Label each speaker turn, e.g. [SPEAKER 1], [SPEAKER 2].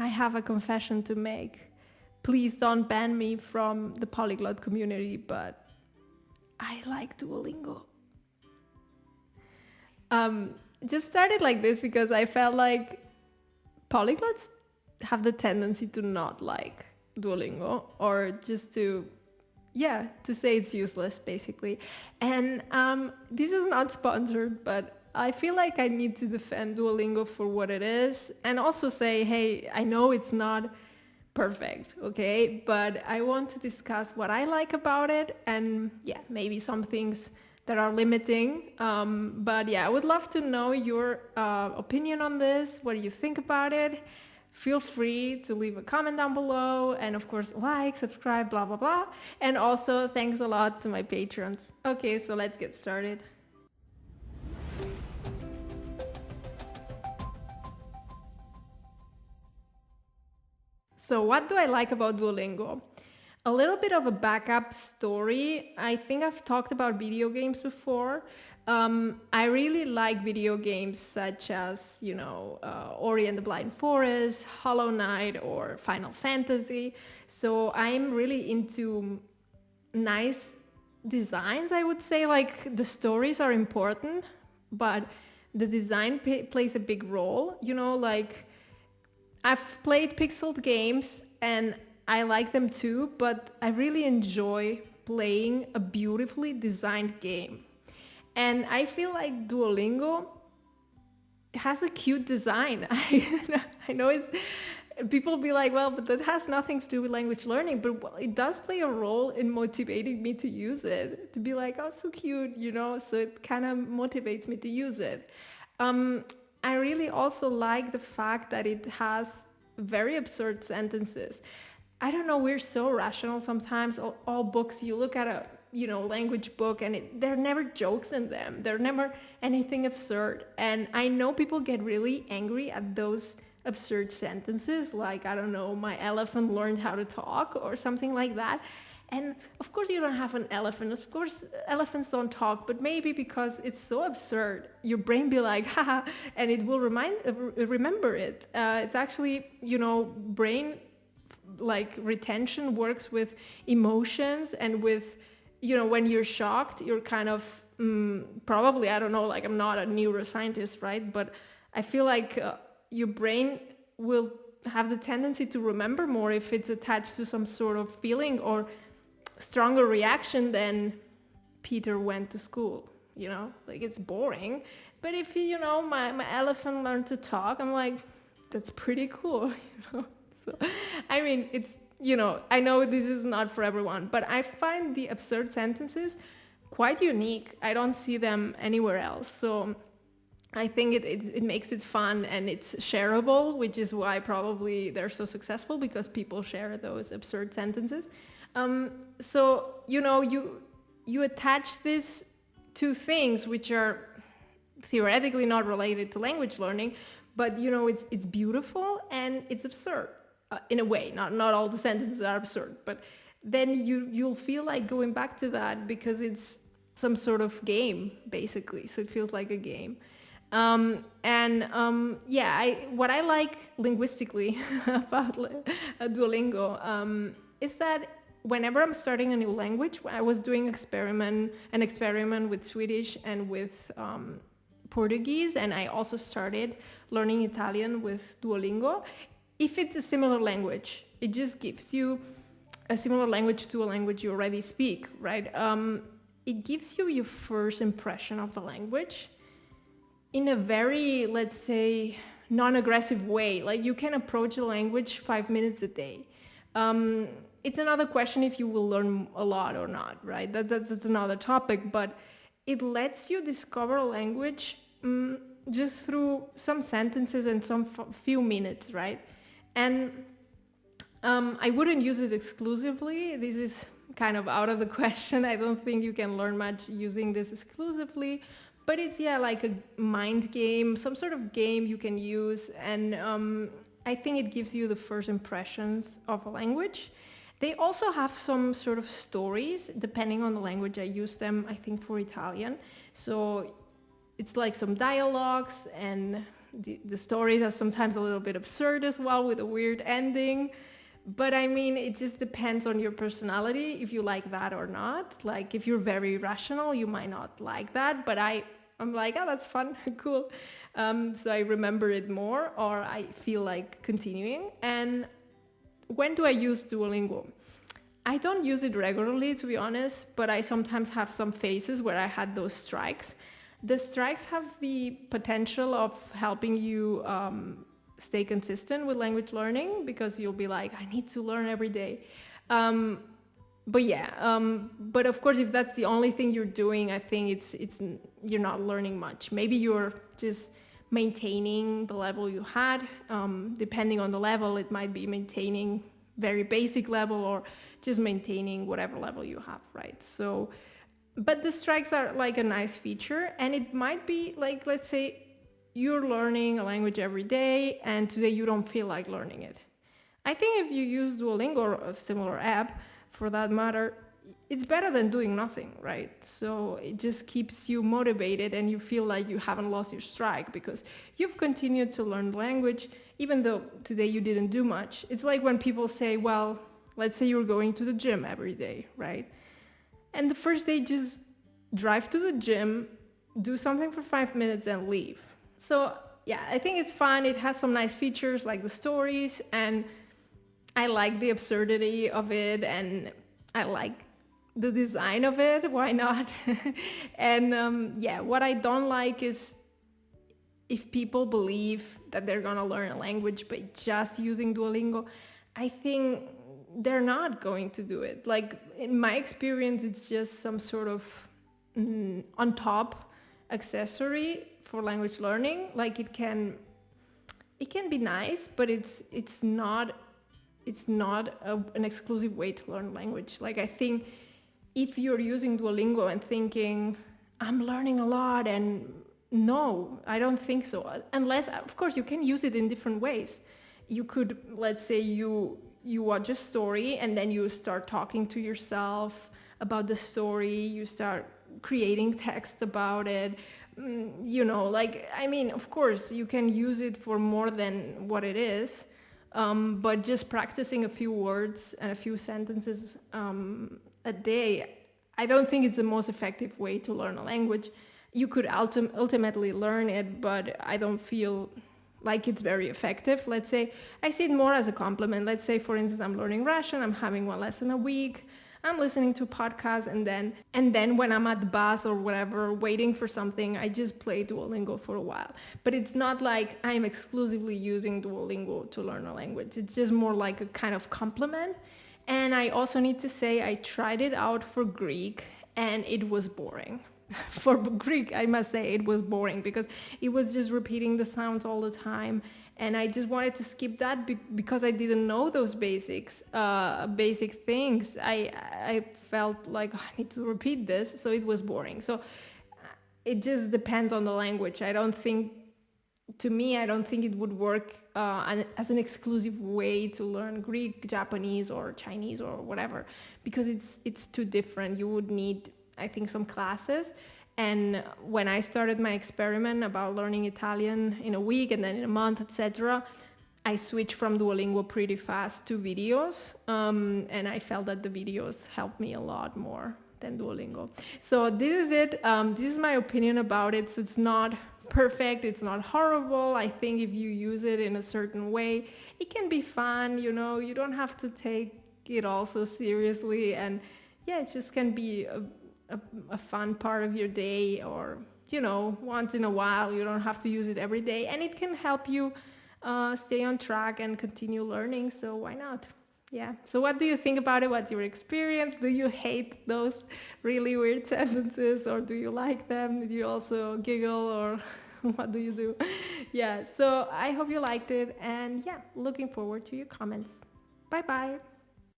[SPEAKER 1] I have a confession to make. Please don't ban me from the polyglot community, but I like Duolingo. Just started like this because I felt like polyglots have the tendency to not like Duolingo, or just to say it's useless basically. And this is not sponsored, but I feel like I need to defend Duolingo for what it is, and also say, hey, I know it's not perfect, okay, but I want to discuss what I like about it, and maybe some things that are limiting. But I would love to know your opinion on this. What do you think about it? Feel free to leave a comment down below, and of course like, subscribe, blah blah blah. And also thanks a lot to my patrons. Okay, so let's get started. So what do I like about Duolingo? A little bit of a backup story. I think I've talked about video games before. I really like video games such as, Ori and the Blind Forest, Hollow Knight, or Final Fantasy. So I'm really into nice designs, I would say. Like, the stories are important, but the design plays a big role. Like, I've played pixeled games and I like them too, but I really enjoy playing a beautifully designed game. And I feel like Duolingo has a cute design. I know people be like, well, but that has nothing to do with language learning, but it does play a role in motivating me to use it, to be like, oh, so cute, so it kind of motivates me to use it. I really also like the fact that it has very absurd sentences. I don't know, we're so rational sometimes. All books, you look at a language book, and there are never jokes in them. They're never anything absurd. And I know people get really angry at those absurd sentences, like, I don't know, my elephant learned how to talk or something like that. And of course you don't have an elephant. Of course elephants don't talk, but maybe because it's so absurd, your brain be like, haha, and it will remember it. It's actually, brain like retention works with emotions, and with, when you're shocked, you're kind of probably, I don't know, like, I'm not a neuroscientist, right? But I feel like your brain will have the tendency to remember more if it's attached to some sort of feeling or stronger reaction than Peter went to school, like, it's boring. But if my elephant learned to talk, I'm like, that's pretty cool. So I mean, it's, I know this is not for everyone, but I find the absurd sentences quite unique. I don't see them anywhere else. So I think it makes it fun, and it's shareable, which is why probably they're so successful, because people share those absurd sentences. So, you attach these two things, which are theoretically not related to language learning, but it's beautiful and it's absurd in a way. Not all the sentences are absurd, but then you'll feel like going back to that because it's some sort of game, basically. So it feels like a game. What I like linguistically about Duolingo is that whenever I'm starting a new language, I was doing an experiment with Swedish and with Portuguese, and I also started learning Italian with Duolingo. If it's a similar language, it just gives you a similar language to a language you already speak, right? It gives you your first impression of the language in a very, let's say, non-aggressive way. Like, you can approach the language 5 minutes a day. It's another question if you will learn a lot or not, right? That's another topic, but it lets you discover a language just through some sentences and some few minutes, right? And I wouldn't use it exclusively. This is kind of out of the question. I don't think you can learn much using this exclusively, but it's, like a mind game, some sort of game you can use. And I think it gives you the first impressions of a language. They also have some sort of stories, depending on the language. I use them, I think, for Italian. So it's like some dialogues, and the stories are sometimes a little bit absurd as well with a weird ending. But I mean, it just depends on your personality if you like that or not. Like if you're very rational, you might not like that. But I'm like, oh, that's fun, cool. So I remember it more, or I feel like continuing. And when do I use Duolingo? I don't use it regularly, to be honest, but I sometimes have some phases where I had those strikes. The strikes have the potential of helping you stay consistent with language learning, because you'll be like, I need to learn every day. But of course, if that's the only thing you're doing, I think it's you're not learning much. Maybe you're just maintaining the level you had. Depending on the level, it might be maintaining very basic level or just maintaining whatever level you have, right? So, but the strikes are like a nice feature, and it might be like, let's say you're learning a language every day and today you don't feel like learning it. I think if you use Duolingo or a similar app for that matter, it's better than doing nothing, right? So it just keeps you motivated and you feel like you haven't lost your strike because you've continued to learn the language even though today you didn't do much. It's like when people say, well, let's say you're going to the gym every day, right? And the first day, just drive to the gym, do something for 5 minutes and leave. So yeah, I think it's fun. It has some nice features like the stories, and I like the absurdity of it, and I like the design of it. Why not? And what I don't like is if people believe that they're gonna learn a language by just using Duolingo. I think they're not going to do it. Like in my experience, it's just some sort of on top accessory for language learning. Like it can be nice, but it's not an exclusive way to learn language. Like I think if you're using Duolingo and thinking I'm learning a lot, and no, I don't think so. Unless, of course, you can use it in different ways. You could, let's say you watch a story and then you start talking to yourself about the story. You start creating text about it. Of course, you can use it for more than what it is. But just practicing a few words and a few sentences a day, I don't think it's the most effective way to learn a language. You could ultimately learn it, but I don't feel like it's very effective. Let's say I see it more as a compliment. Let's say, for instance, I'm learning Russian. I'm having one lesson a week. I'm listening to podcasts, and then when I'm at the bus or whatever, waiting for something, I just play Duolingo for a while. But it's not like I'm exclusively using Duolingo to learn a language. It's just more like a kind of compliment. And I also need to say I tried it out for Greek, and it was boring. For Greek, I must say it was boring because it was just repeating the sounds all the time. And I just wanted to skip that because I didn't know those basic things. I felt like, oh, I need to repeat this, so it was boring. So it just depends on the language. I don't think it would work as an exclusive way to learn Greek, Japanese, or Chinese, or whatever, because it's too different. You would need, I think, some classes. And when I started my experiment about learning Italian in a week and then in a month, etc., I switched from Duolingo pretty fast to videos, and I felt that the videos helped me a lot more than Duolingo. So this is it. This is my opinion about it. So it's not perfect. It's not horrible. I think if you use it in a certain way, it can be fun. You don't have to take it all so seriously, and yeah, it just can be a fun part of your day, or once in a while. You don't have to use it every day, and it can help you stay on track and continue learning. So why not? Yeah. So what do you think about it? What's your experience? Do you hate those really weird sentences, or do you like them? Do you also giggle, or what do you do? Yeah. So I hope you liked it, and yeah, looking forward to your comments. Bye bye.